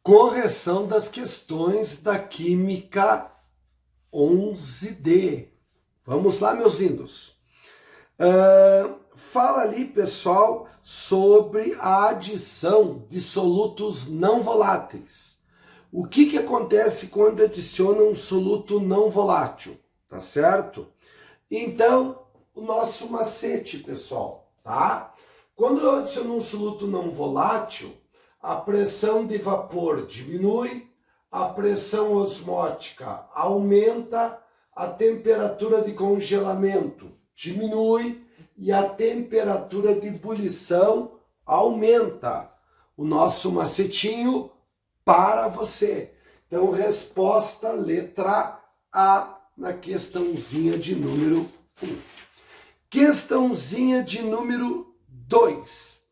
Correção das questões da Química 11D. Vamos lá, meus lindos. Fala ali, pessoal, sobre a adição de solutos não voláteis. O que acontece quando adiciona um soluto não volátil, tá certo? Então, o nosso macete, pessoal, tá? Quando eu adiciono um soluto não volátil, a pressão de vapor diminui, a pressão osmótica aumenta, a temperatura de congelamento diminui e a temperatura de ebulição aumenta. O nosso macetinho para você. Então, resposta letra A na questãozinha de número 1. Questãozinha de número 2.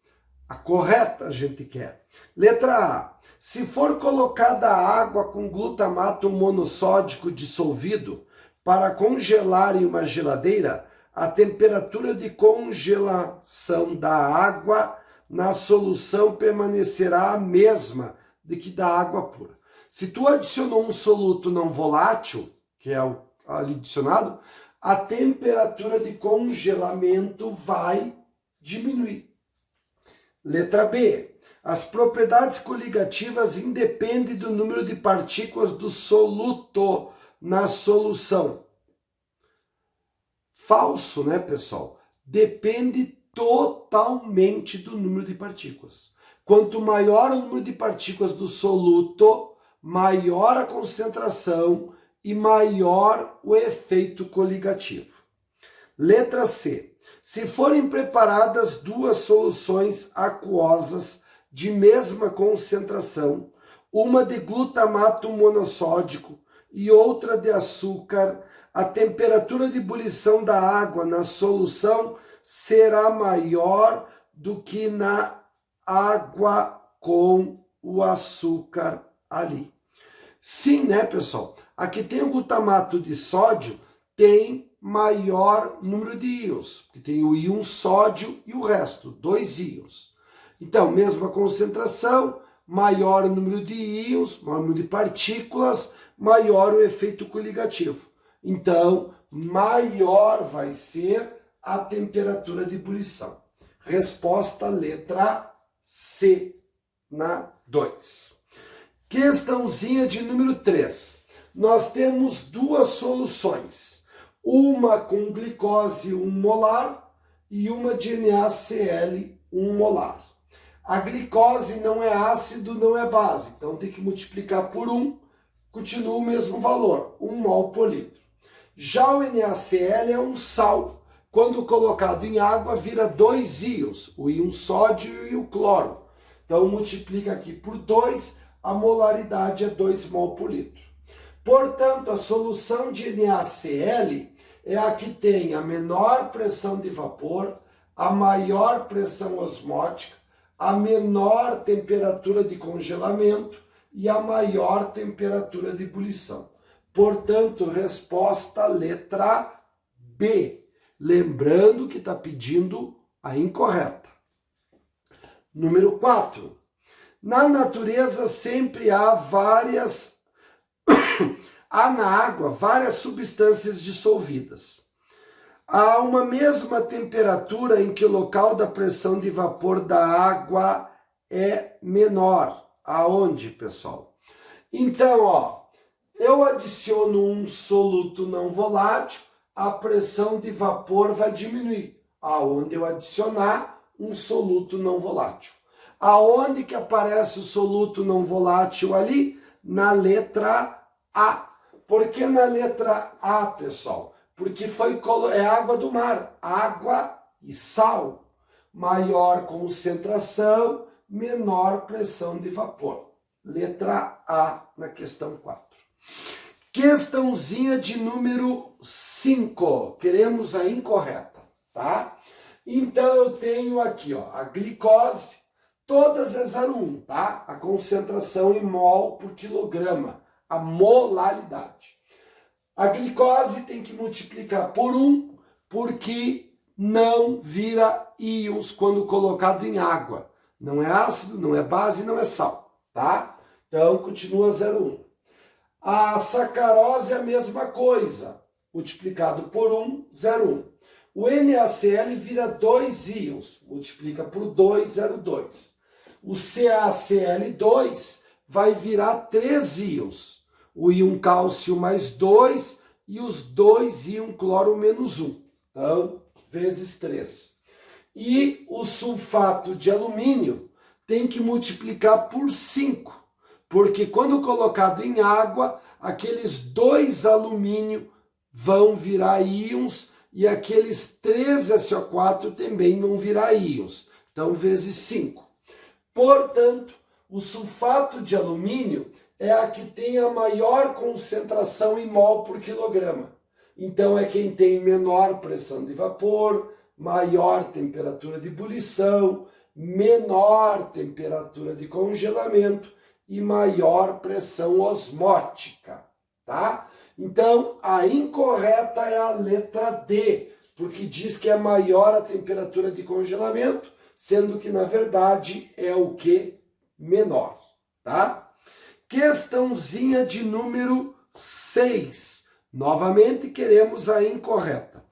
A correta a gente quer. Letra A. Se for colocada água com glutamato monossódico dissolvido para congelar em uma geladeira, a temperatura de congelação da água na solução permanecerá a mesma de que da água pura. Se tu adicionou um soluto não volátil, que é o ali adicionado, a temperatura de congelamento vai diminuir. Letra B. As propriedades coligativas independem do número de partículas do soluto na solução. Falso, né, pessoal? Depende totalmente do número de partículas. Quanto maior o número de partículas do soluto, maior a concentração e maior o efeito coligativo. Letra C. Se forem preparadas duas soluções aquosas de mesma concentração, uma de glutamato monossódico e outra de açúcar, a temperatura de ebulição da água na solução será maior do que na água com o açúcar ali. Sim, né, pessoal? Aqui tem o glutamato de sódio, tem maior número de íons, que tem o íon sódio e o resto, 2 íons. Então, mesma concentração, maior o número de íons, maior o número de partículas, maior o efeito coligativo. Então, maior vai ser a temperatura de ebulição. Resposta letra C na 2. Questãozinha de número 3. Nós temos duas soluções. Uma com glicose 1 molar e uma de NaCl 1 molar. A glicose não é ácido, não é base, então tem que multiplicar por 1, continua o mesmo valor, 1 mol por litro. Já o NaCl é um sal, quando colocado em água vira 2 íons, o íon sódio e o cloro. Então multiplica aqui por 2, a molaridade é 2 mol por litro. Portanto, a solução de NaCl é a que tem a menor pressão de vapor, a maior pressão osmótica, a menor temperatura de congelamento e a maior temperatura de ebulição. Portanto, resposta letra B. Lembrando que está pedindo a incorreta. Número 4. Na natureza sempre há na água várias substâncias dissolvidas. Há uma mesma temperatura em que o local da pressão de vapor da água é menor. Aonde, pessoal? Então, ó, eu adiciono um soluto não volátil, a pressão de vapor vai diminuir. Aonde eu adicionar um soluto não volátil. Aonde que aparece o soluto não volátil ali? Na letra A. Por que na letra A, pessoal? Porque é água do mar, água e sal. Maior concentração, menor pressão de vapor. Letra A na questão 4. Questãozinha de número 5. Queremos a incorreta, tá? Então eu tenho aqui, ó, a glicose, todas é 0,1, tá? A concentração em mol por quilograma, a molaridade. A glicose tem que multiplicar por 1, porque não vira íons quando colocado em água. Não é ácido, não é base, não é sal, tá? Então, continua 0,1. A sacarose é a mesma coisa, multiplicado por 1, 0,1. O NaCl vira 2 íons, multiplica por 2, 0,2. O CaCl2 vai virar 3 íons. O íon cálcio mais 2 e os 2 íon cloro menos 1. Então, vezes 3. E o sulfato de alumínio tem que multiplicar por 5. Porque quando colocado em água, aqueles 2 alumínio vão virar íons e aqueles 3 SO4 também vão virar íons. Então, vezes 5. Portanto, o sulfato de alumínio é a que tem a maior concentração em mol por quilograma. Então, é quem tem menor pressão de vapor, maior temperatura de ebulição, menor temperatura de congelamento e maior pressão osmótica, tá? Então, a incorreta é a letra D, porque diz que é maior a temperatura de congelamento, sendo que, na verdade, é o que? Menor, tá? Questãozinha de número 6. Novamente, queremos a incorreta.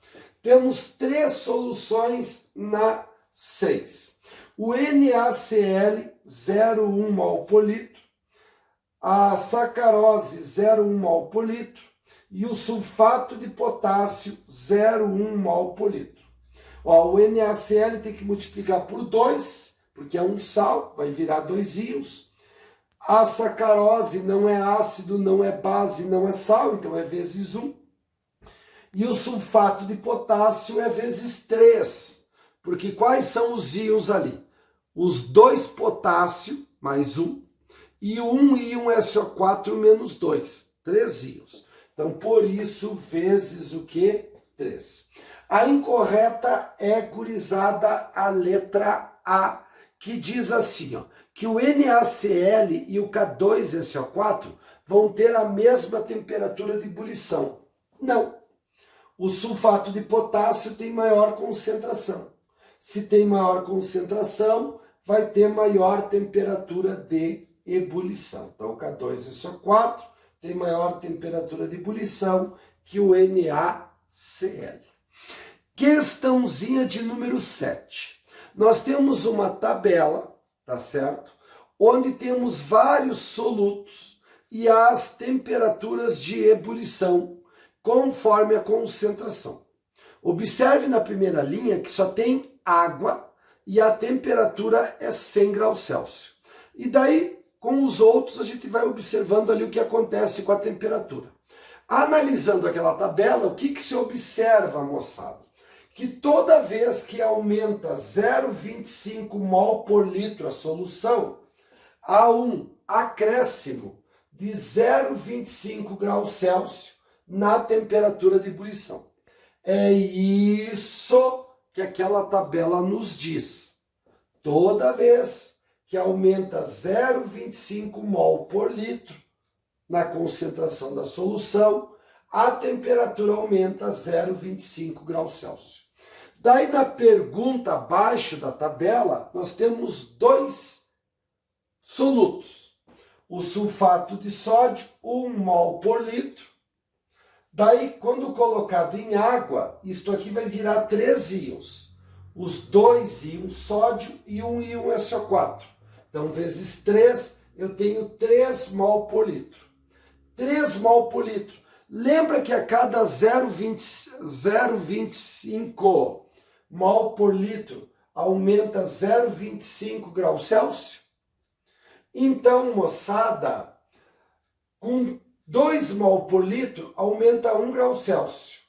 Temos 3 soluções na 6. O NaCl, 0,1 mol por litro, a sacarose, 0,1 mol por litro, e o sulfato de potássio, 0,1 mol por litro. Ó, o NaCl tem que multiplicar por 2, porque é um sal, vai virar 2 íons. A sacarose não é ácido, não é base, não é sal, então é vezes 1. E o sulfato de potássio é vezes 3, porque quais são os íons ali? Os 2 potássio mais 1 e o 1 íon SO4 menos 2, 3 íons. Então, por isso, vezes o que? 3. A incorreta é, gurizada, a letra A, que diz assim, ó, que o NaCl e o K2SO4 vão ter a mesma temperatura de ebulição. Não. O sulfato de potássio tem maior concentração. Se tem maior concentração, vai ter maior temperatura de ebulição. Então, o K2SO4 tem maior temperatura de ebulição que o NaCl. Questãozinha de número 7. Nós temos uma tabela, tá certo? Onde temos vários solutos e as temperaturas de ebulição, conforme a concentração. Observe na primeira linha que só tem água e a temperatura é 100 graus Celsius. E daí, com os outros, a gente vai observando ali o que acontece com a temperatura. Analisando aquela tabela, o que se observa, moçada? Que toda vez que aumenta 0,25 mol por litro a solução, há um acréscimo de 0,25 graus Celsius na temperatura de ebulição. É isso que aquela tabela nos diz. Toda vez que aumenta 0,25 mol por litro na concentração da solução, a temperatura aumenta 0,25 graus Celsius. Daí na pergunta abaixo da tabela, nós temos 2 solutos. O sulfato de sódio, 1 mol por litro. Daí, quando colocado em água, isto aqui vai virar 3 íons. Os 2 íons sódio e 1 íon SO4. Então, vezes 3, eu tenho 3 mol por litro. 3 mol por litro. Lembra que a cada 0,25 mol por litro aumenta 0,25 graus Celsius? Então, moçada, com 2 mol por litro aumenta 1 grau Celsius.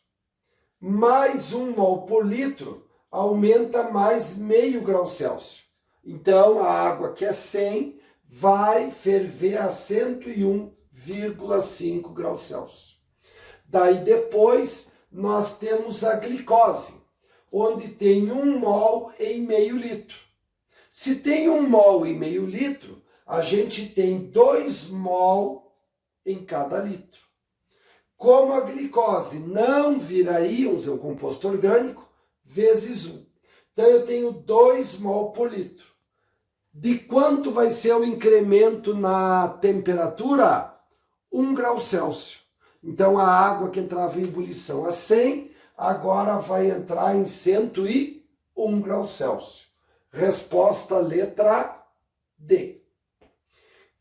Mais 1 mol por litro aumenta mais meio grau Celsius. Então, a água que é 100 vai ferver a 101,5 graus Celsius. Daí depois nós temos a glicose, onde tem 1 mol em meio litro. Se tem 1 mol em meio litro, a gente tem 2 mol em cada litro. Como a glicose não vira íons, é um composto orgânico, vezes 1. Então eu tenho 2 mol por litro. De quanto vai ser o incremento na temperatura? 1 grau Celsius. Então a água que entrava em ebulição a 100, agora vai entrar em 101 graus Celsius. Resposta letra D.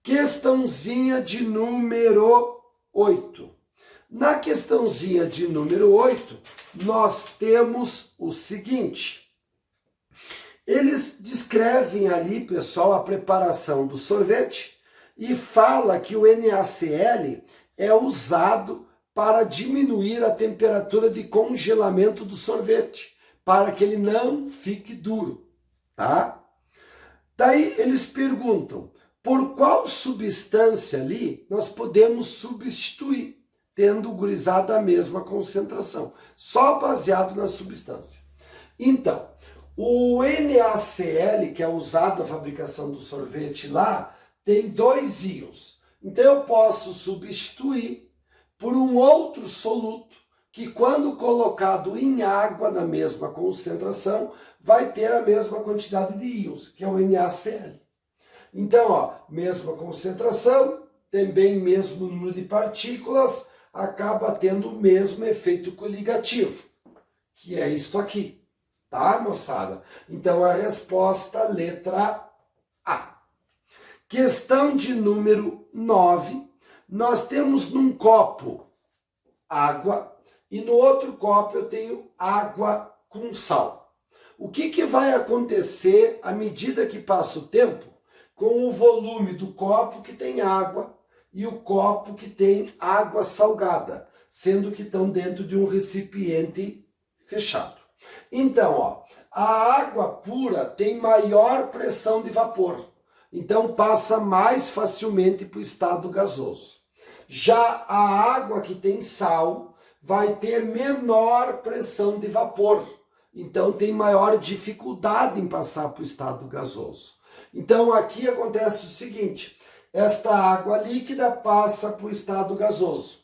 Questãozinha de número 8. Na questãozinha de número 8, nós temos o seguinte. Eles descrevem ali, pessoal, a preparação do sorvete e fala que o NaCl é usado para diminuir a temperatura de congelamento do sorvete, para que ele não fique duro, tá? Daí eles perguntam, por qual substância ali nós podemos substituir, tendo gurizada a mesma concentração, só baseado na substância. Então, o NaCl, que é usado na fabricação do sorvete lá, tem 2 íons. Então eu posso substituir por um outro soluto, que quando colocado em água na mesma concentração, vai ter a mesma quantidade de íons, que é o NaCl. Então, ó, mesma concentração, também mesmo número de partículas, acaba tendo o mesmo efeito coligativo, que é isto aqui, tá, moçada? Então, a resposta, letra A. Questão de número 9, nós temos num copo água e no outro copo eu tenho água com sal. O que vai acontecer à medida que passa o tempo com o volume do copo que tem água e o copo que tem água salgada, sendo que estão dentro de um recipiente fechado? Então, ó, a água pura tem maior pressão de vapor, então passa mais facilmente para o estado gasoso. Já a água que tem sal vai ter menor pressão de vapor, então tem maior dificuldade em passar para o estado gasoso. Então aqui acontece o seguinte, esta água líquida passa para o estado gasoso.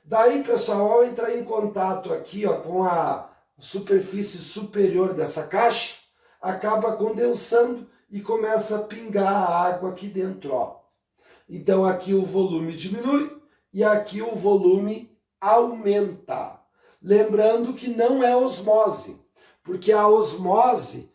Daí, pessoal, ao entrar em contato aqui, ó, com a superfície superior dessa caixa, acaba condensando e começa a pingar a água aqui dentro, ó. Então aqui o volume diminui e aqui o volume aumenta. Lembrando que não é osmose, porque a osmose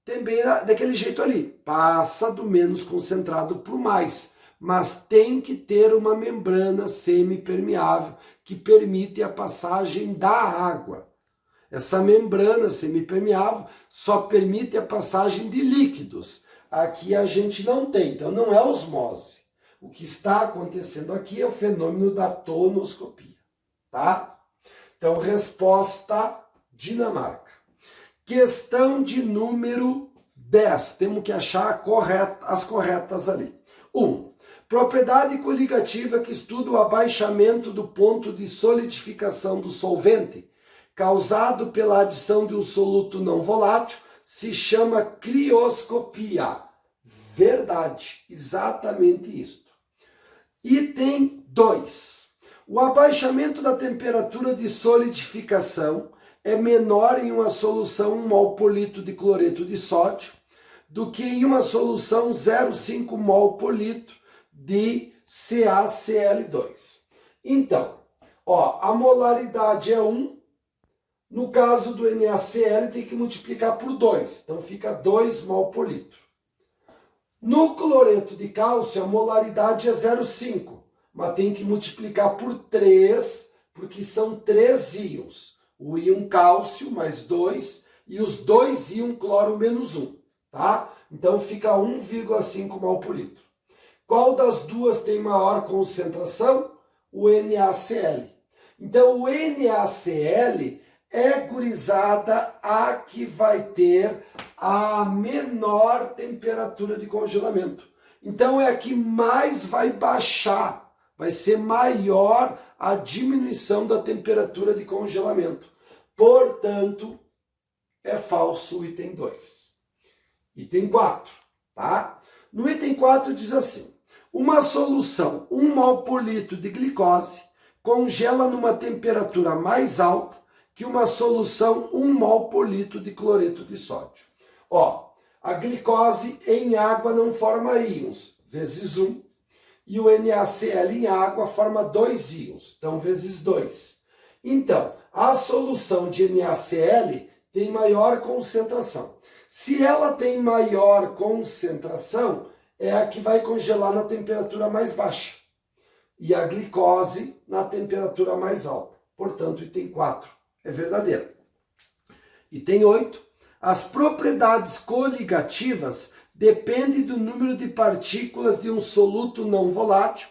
também daquele jeito ali, passa do menos concentrado para o mais, mas tem que ter uma membrana semipermeável que permite a passagem da água. Essa membrana semipermeável só permite a passagem de líquidos. Aqui a gente não tem, então não é osmose. O que está acontecendo aqui é o fenômeno da tonoscopia, tá? Então, resposta Dinamarca. Questão de número 10. Temos que achar as corretas ali. 1. Propriedade coligativa que estuda o abaixamento do ponto de solidificação do solvente causado pela adição de um soluto não volátil se chama crioscopia. Verdade, exatamente isto. Item 2. O abaixamento da temperatura de solidificação é menor em uma solução 1 mol por litro de cloreto de sódio do que em uma solução 0,5 mol por litro de CaCl2. Então, ó, a molaridade é 1. No caso do NaCl tem que multiplicar por 2, então fica 2 mol por litro. No cloreto de cálcio a molaridade é 0,5, mas tem que multiplicar por 3, porque são 3 íons. O íon cálcio mais 2 e os 2 íon cloro menos 1, tá? Então fica 1,5 mol por litro. Qual das duas tem maior concentração? O NaCl. Então o NaCl é, gurizada, a que vai ter a menor temperatura de congelamento. Então é a que mais vai baixar, vai ser maior a diminuição da temperatura de congelamento. Portanto, é falso o item 2. Item 4, tá? No item 4 diz assim, uma solução 1 mol por litro de glicose congela numa temperatura mais alta que uma solução 1 mol por litro de cloreto de sódio. Ó, A glicose em água não forma íons, vezes 1. E o NaCl em água forma 2 íons, então vezes 2. Então, a solução de NaCl tem maior concentração. Se ela tem maior concentração, é a que vai congelar na temperatura mais baixa. E a glicose na temperatura mais alta. Portanto, item 4 é verdadeiro. Item 8. As propriedades coligativas dependem do número de partículas de um soluto não volátil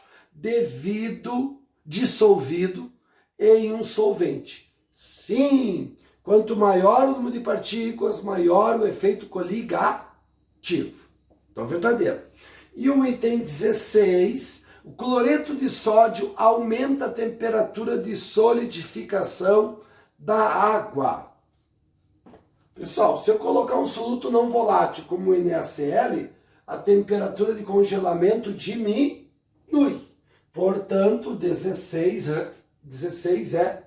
dissolvido em um solvente. Sim, quanto maior o número de partículas, maior o efeito coligativo. Então, verdadeiro. E o item 16, o cloreto de sódio aumenta a temperatura de solidificação da água. Pessoal, se eu colocar um soluto não volátil como o NaCl, a temperatura de congelamento diminui. Portanto, 16 é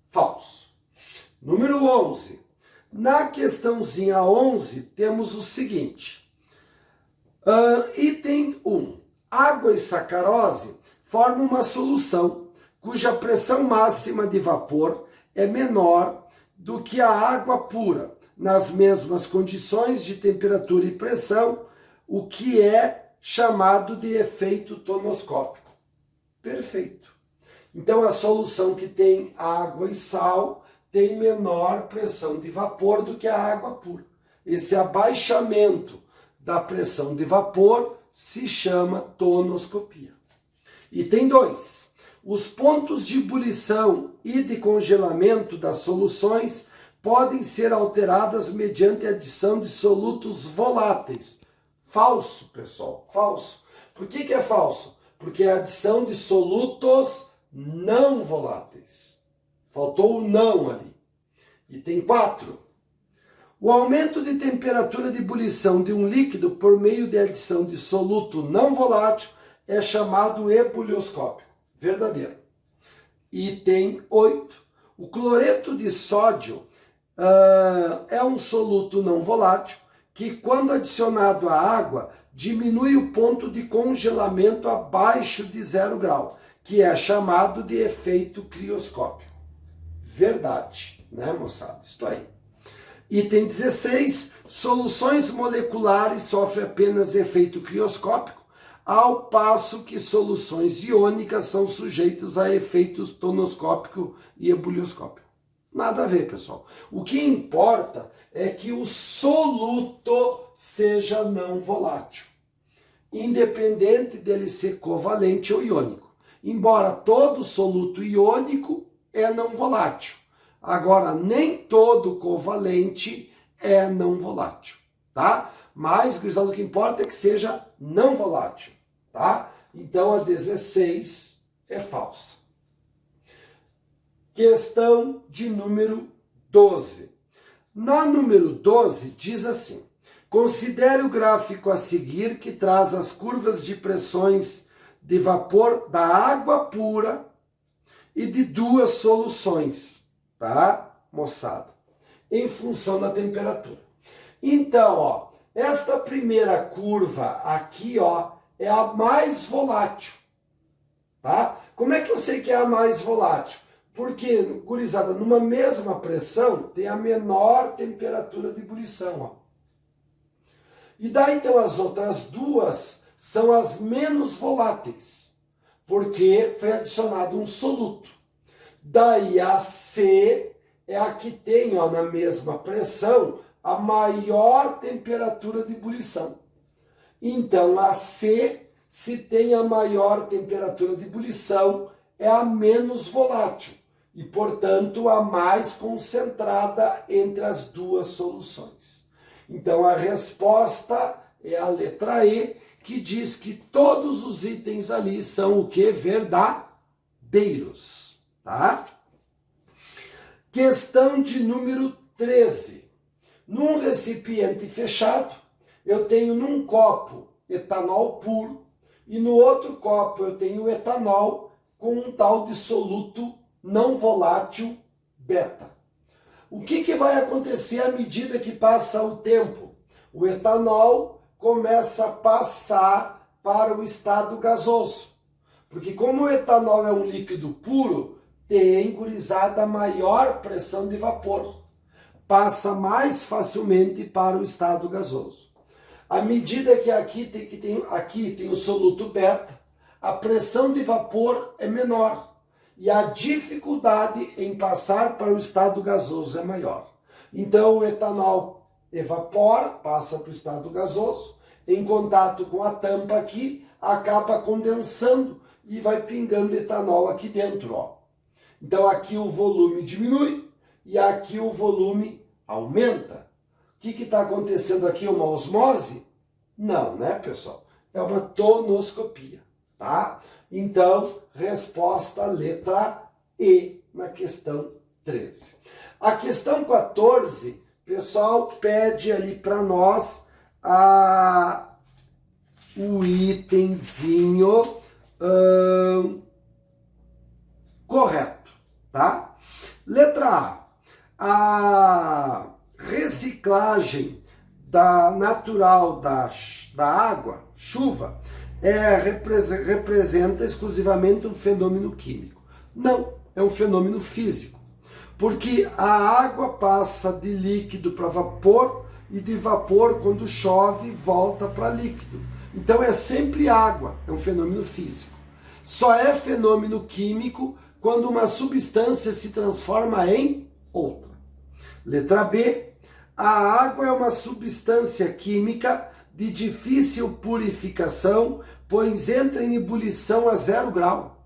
falso. Número 11. Na questãozinha 11, temos o seguinte. Item 1. Água e sacarose formam uma solução cuja pressão máxima de vapor é menor do que a água pura, nas mesmas condições de temperatura e pressão, o que é chamado de efeito tonoscópico. Perfeito. Então, a solução que tem água e sal tem menor pressão de vapor do que a água pura. Esse abaixamento da pressão de vapor se chama tonoscopia. Item 2. Os pontos de ebulição e de congelamento das soluções podem ser alteradas mediante a adição de solutos voláteis. Falso, pessoal, falso. Por que é falso? Porque é a adição de solutos não voláteis. Faltou o não ali. Item 4. O aumento de temperatura de ebulição de um líquido por meio de adição de soluto não volátil é chamado ebulioscópio. Verdadeiro. Item 8. O cloreto de sódio é um soluto não volátil que, quando adicionado à água, diminui o ponto de congelamento abaixo de 0 grau, que é chamado de efeito crioscópio. Verdade, né, moçada? Isso aí. Item 16. Soluções moleculares sofrem apenas efeito crioscópico, ao passo que soluções iônicas são sujeitas a efeitos tonoscópico e ebulioscópico. Nada a ver, pessoal. O que importa é que o soluto seja não volátil, independente dele ser covalente ou iônico. Embora todo soluto iônico é não volátil. Agora, nem todo covalente é não volátil, tá? Mas, gurizada, o que importa é que seja não volátil, tá? Então, a 16 é falsa. Questão de número 12. Na número 12, diz assim: considere o gráfico a seguir que traz as curvas de pressões de vapor da água pura e de duas soluções, tá, moçada? Em função da temperatura. Então, ó, esta primeira curva aqui, ó, é a mais volátil, tá? Como é que eu sei que é a mais volátil? Porque, gurizada, numa mesma pressão tem a menor temperatura de ebulição, ó. E daí, então, as outras duas são as menos voláteis, porque foi adicionado um soluto. Daí, a C é a que tem, ó, na mesma pressão, a maior temperatura de ebulição. Então, a C, se tem a maior temperatura de ebulição, é a menos volátil e, portanto, a mais concentrada entre as duas soluções. Então, a resposta é a letra E, que diz que todos os itens ali são o que? Verdadeiros, tá? Questão de número 13. Num recipiente fechado, eu tenho num copo etanol puro e no outro copo eu tenho etanol com um tal de soluto não volátil beta. O que vai acontecer à medida que passa o tempo? O etanol começa a passar para o estado gasoso. Porque como o etanol é um líquido puro, tem, gurizada, maior pressão de vapor. Passa mais facilmente para o estado gasoso. À medida que aqui tem o soluto beta, a pressão de vapor é menor e a dificuldade em passar para o estado gasoso é maior. Então o etanol evapora, passa para o estado gasoso, em contato com a tampa aqui, acaba condensando e vai pingando etanol aqui dentro, ó. Então aqui o volume diminui e aqui o volume aumenta. O que está acontecendo aqui? Uma osmose? Não, né, pessoal? É uma tonoscopia, tá? Então, resposta letra E na questão 13. A questão 14, pessoal, pede ali para nós o itemzinho correto, tá? Letra A reciclagem natural da água, chuva, representa exclusivamente um fenômeno químico. Não, é um fenômeno físico. Porque a água passa de líquido para vapor e de vapor, quando chove, volta para líquido. Então é sempre água, é um fenômeno físico. Só é fenômeno químico quando uma substância se transforma em outra. Letra B, a água é uma substância química de difícil purificação, pois entra em ebulição a 0 grau.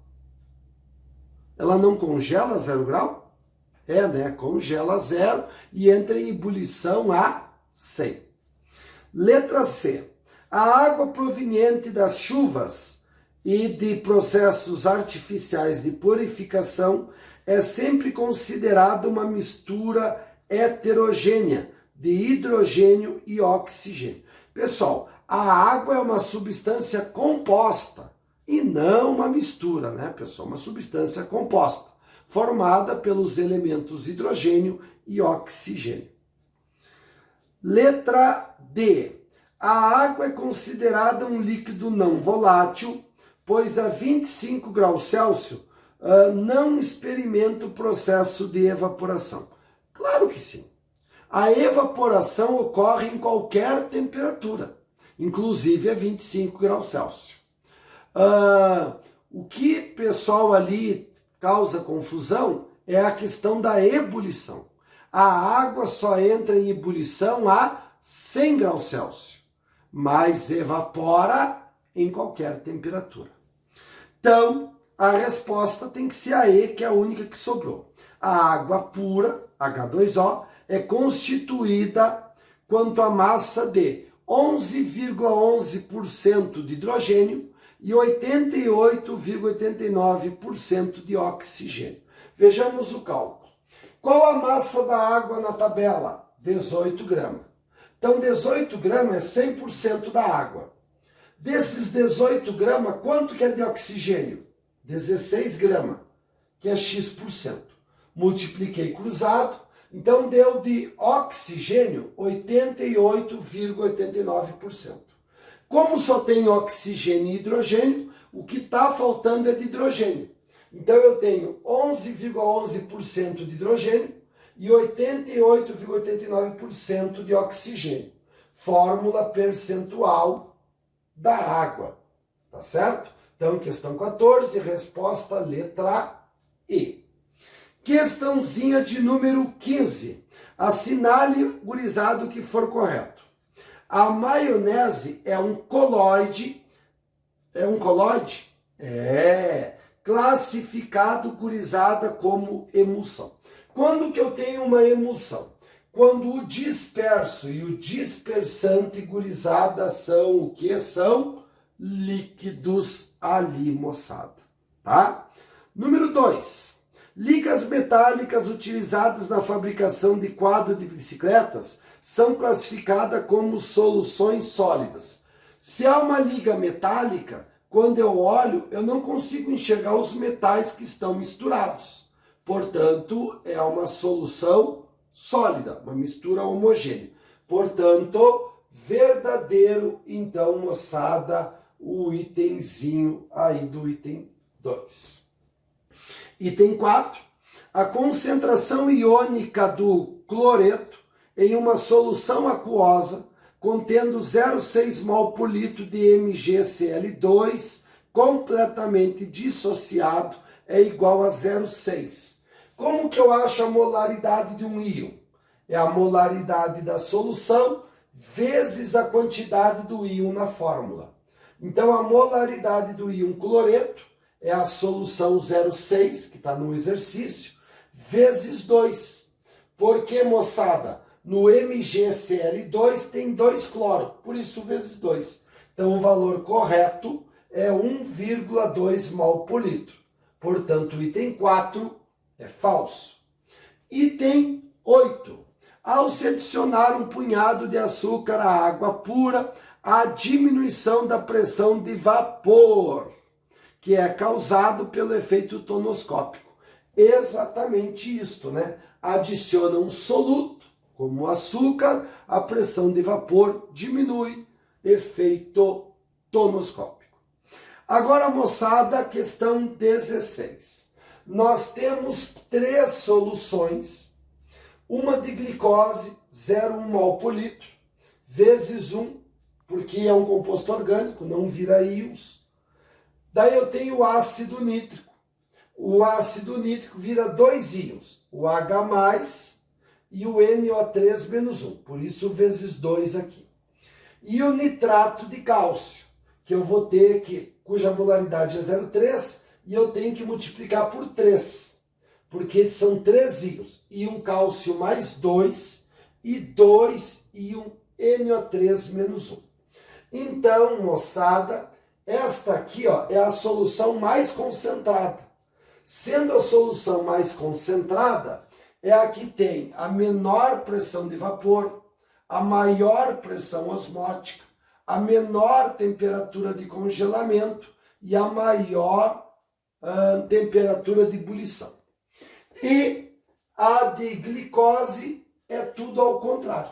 Ela não congela a 0 grau? É, né? Congela a 0 e entra em ebulição a 100. Letra C, a água proveniente das chuvas e de processos artificiais de purificação é sempre considerada uma mistura heterogênea de hidrogênio e oxigênio. Pessoal, a água é uma substância composta e não uma mistura, né, pessoal? Uma substância composta, formada pelos elementos hidrogênio e oxigênio. Letra D. A água é considerada um líquido não volátil, pois a 25 graus Celsius não experimenta o processo de evaporação. Claro que sim. A evaporação ocorre em qualquer temperatura, inclusive a 25 graus Celsius. O que, pessoal, ali causa confusão é a questão da ebulição. A água só entra em ebulição a 100 graus Celsius, mas evapora em qualquer temperatura. Então, a resposta tem que ser a E, que é a única que sobrou. A água pura, H2O, é constituída quanto a massa de 11,11% de hidrogênio e 88,89% de oxigênio. Vejamos o cálculo. Qual a massa da água na tabela? 18 gramas. Então, 18 gramas é 100% da água. Desses 18 gramas, quanto que é de oxigênio? 16 gramas, que é X%. Multipliquei cruzado, então deu de oxigênio 88,89%. Como só tem oxigênio e hidrogênio, o que está faltando é de hidrogênio. Então eu tenho 11,11% de hidrogênio e 88,89% de oxigênio. Fórmula percentual da água, tá certo? Então, questão 14, resposta letra E. Questãozinha de número 15. Assinale, gurizado, que for correto. A maionese é um colóide. É um colóide? É. Classificado, gurizada, como emulsão. Quando que eu tenho uma emulsão? Quando o disperso e o dispersante, gurizada, são o que? São líquidos ali, moçada. Tá? Número 2. Ligas metálicas utilizadas na fabricação de quadro de bicicletas são classificadas como soluções sólidas. Se há uma liga metálica, quando eu olho, eu não consigo enxergar os metais que estão misturados. Portanto, é uma solução sólida, uma mistura homogênea. Portanto, verdadeiro, então, moçada, o itemzinho aí do item 2. Item 4, a concentração iônica do cloreto em uma solução aquosa contendo 0,6 mol por litro de MgCl2 completamente dissociado é igual a 0,6. Como que eu acho a molaridade de um íon? É a molaridade da solução vezes a quantidade do íon na fórmula. Então, a molaridade do íon cloreto é a solução 0,6, que está no exercício, vezes 2. Por que, moçada? No MgCl2 tem 2 cloro, por isso vezes 2. Então, o valor correto é 1,2 mol por litro. Portanto, o item 4 é falso. Item 8. Ao se adicionar um punhado de açúcar à água pura, há diminuição da pressão de vapor, que é causado pelo efeito tonoscópico. Exatamente isto, né? Adiciona um soluto, como o açúcar, a pressão de vapor diminui, efeito tonoscópico. Agora, moçada, questão 16. Nós temos 3 soluções, uma de glicose, 0,1 mol por litro, vezes 1, porque é um composto orgânico, não vira íons. Daí eu tenho o ácido nítrico. O ácido nítrico vira 2 íons, o H+, e o NO3-1, por isso vezes 2 aqui. E o nitrato de cálcio, que eu vou ter aqui, cuja molaridade é 0,3, e eu tenho que multiplicar por 3, porque são 3 íons, íon cálcio mais 2, e 2 íon NO3-1. Então, moçada, esta aqui ó, é a solução mais concentrada. Sendo a solução mais concentrada, é a que tem a menor pressão de vapor, a maior pressão osmótica, a menor temperatura de congelamento e a maior temperatura de ebulição. E a de glicose é tudo ao contrário,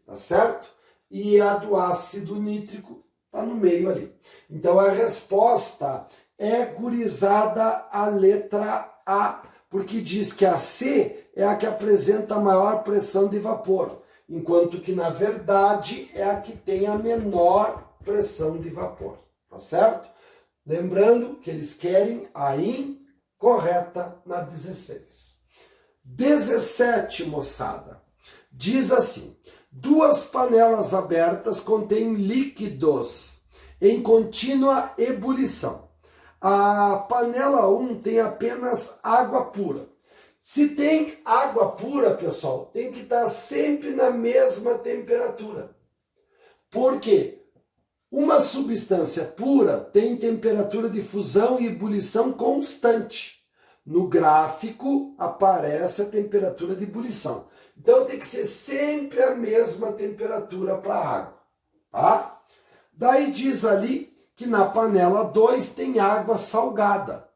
tá certo? E a do ácido nítrico está no meio ali. Então a resposta é, gurizada, a letra A, porque diz que a C é a que apresenta a maior pressão de vapor, enquanto que, na verdade, é a que tem a menor pressão de vapor, tá certo? Lembrando que eles querem a incorreta na 16. 17, moçada, diz assim: 2 panelas abertas contêm líquidos em contínua ebulição. A panela 1 tem apenas água pura. Se tem água pura, pessoal, tem que estar sempre na mesma temperatura. Por quê? Uma substância pura tem temperatura de fusão e ebulição constante. No gráfico aparece a temperatura de ebulição. Então tem que ser sempre a mesma temperatura para a água, tá? Daí diz ali que na panela 2 tem água salgada.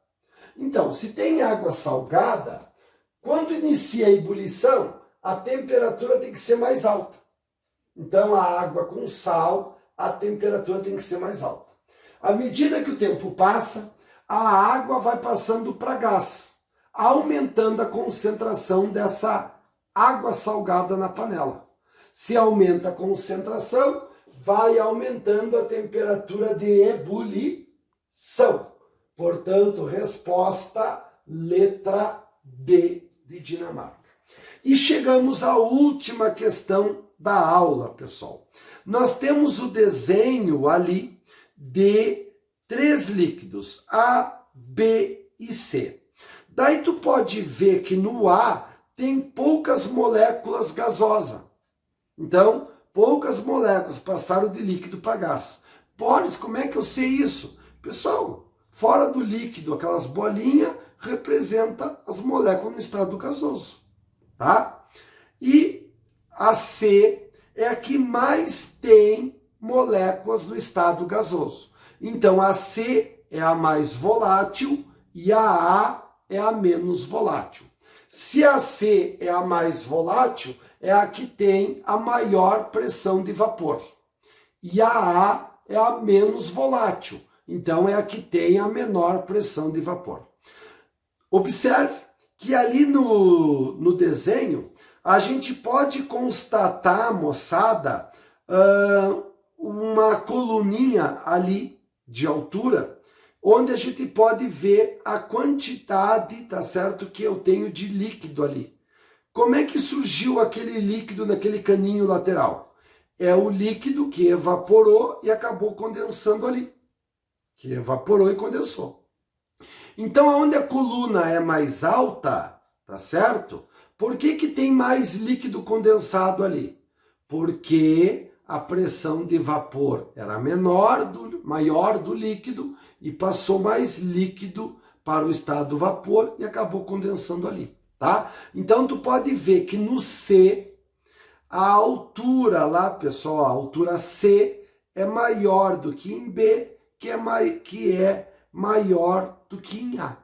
Então, se tem água salgada, quando inicia a ebulição, a temperatura tem que ser mais alta. Então, a água com sal, a temperatura tem que ser mais alta. À medida que o tempo passa, a água vai passando para gás, aumentando a concentração dessa água salgada na panela. Se aumenta a concentração, vai aumentando a temperatura de ebulição. Portanto, resposta letra D de Dinamarca. E chegamos à última questão da aula, pessoal. Nós temos o desenho ali de 3 líquidos, A, B e C. Daí tu pode ver que no A tem poucas moléculas gasosas. Então, poucas moléculas passaram de líquido para gás. Boris, como é que eu sei isso? Pessoal, fora do líquido, aquelas bolinhas representam as moléculas no estado gasoso, tá? E a C é a que mais tem moléculas no estado gasoso. Então, a C é a mais volátil e a A é a menos volátil. Se a C é a mais volátil, é a que tem a maior pressão de vapor. E a A é a menos volátil, então é a que tem a menor pressão de vapor. Observe que ali no desenho a gente pode constatar, moçada, uma coluninha ali de altura, onde a gente pode ver a quantidade, tá certo, que eu tenho de líquido ali. Como é que surgiu aquele líquido naquele caninho lateral? É o líquido que evaporou e acabou condensando ali. Que evaporou e condensou. Então, onde a coluna é mais alta, tá certo? Por que que tem mais líquido condensado ali? Porque a pressão de vapor era maior do líquido e passou mais líquido para o estado do vapor e acabou condensando ali, tá? Então, tu pode ver que no C, a altura lá, pessoal, a altura C é maior do que em B, que é maior do que em A.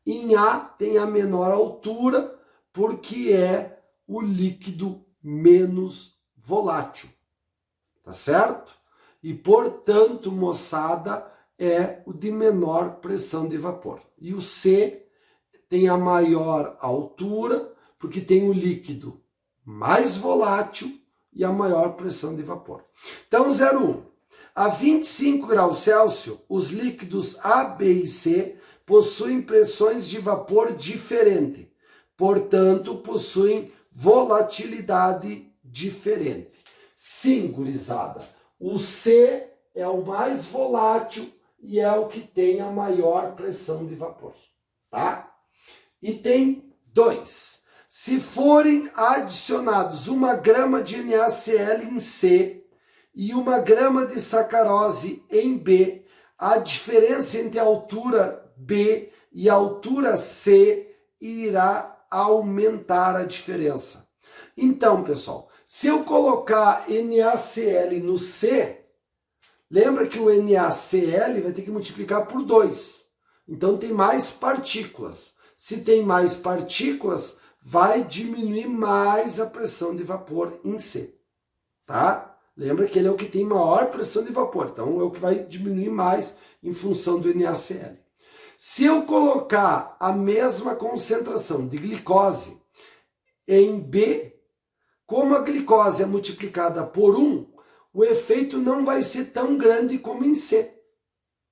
Em A tem a menor altura porque é o líquido menos volátil, tá certo? E, portanto, moçada, é o de menor pressão de vapor. E o C tem a maior altura porque tem o líquido mais volátil e a maior pressão de vapor. Então, 0,1. A 25 graus Celsius, os líquidos A, B e C possuem pressões de vapor diferentes, portanto, possuem volatilidade diferente. Sim, gurizada, o C é o mais volátil e é o que tem a maior pressão de vapor, tá? Item 2. Se forem adicionados 1 grama de NaCl em C e 1 grama de sacarose em B, a diferença entre a altura B e a altura C irá aumentar a diferença. Então, pessoal, se eu colocar NaCl no C, lembra que o NaCl vai ter que multiplicar por 2. Então tem mais partículas. Se tem mais partículas, vai diminuir mais a pressão de vapor em C, tá? Lembra que ele é o que tem maior pressão de vapor, então é o que vai diminuir mais em função do NaCl. Se eu colocar a mesma concentração de glicose em B, como a glicose é multiplicada por 1, o efeito não vai ser tão grande como em C,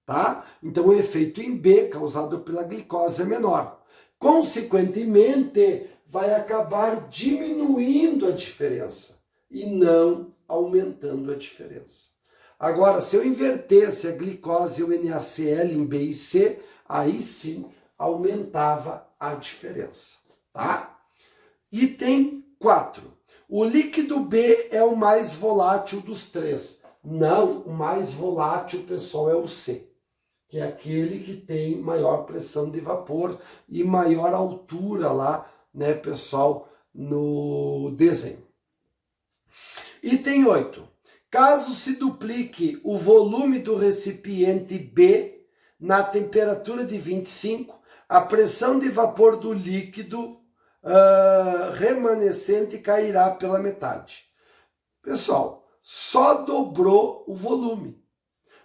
tá? Então o efeito em B, causado pela glicose, é menor. Consequentemente, vai acabar diminuindo a diferença e não aumentando a diferença. Agora, se eu invertesse a glicose e o NaCl em B e C, aí sim aumentava a diferença, tá? Item 4. O líquido B é o mais volátil dos três. Não, o mais volátil, pessoal, é o C, que é aquele que tem maior pressão de vapor e maior altura lá, né, pessoal, no desenho. Item 8. Caso se duplique o volume do recipiente B na temperatura de 25, a pressão de vapor do líquido remanescente cairá pela metade. Pessoal, só dobrou o volume,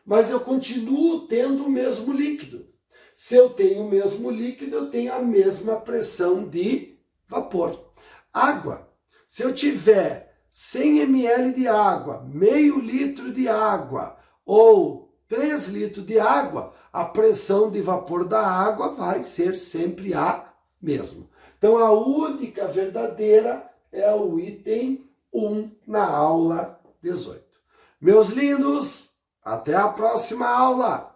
mas eu continuo tendo o mesmo líquido. Se eu tenho o mesmo líquido, eu tenho a mesma pressão de vapor. Água. Se eu tiver 100 ml de água, meio litro de água ou 3 litros de água, a pressão de vapor da água vai ser sempre a mesma. Então, a única verdadeira é o item 1 na aula 18. Meus lindos, até a próxima aula!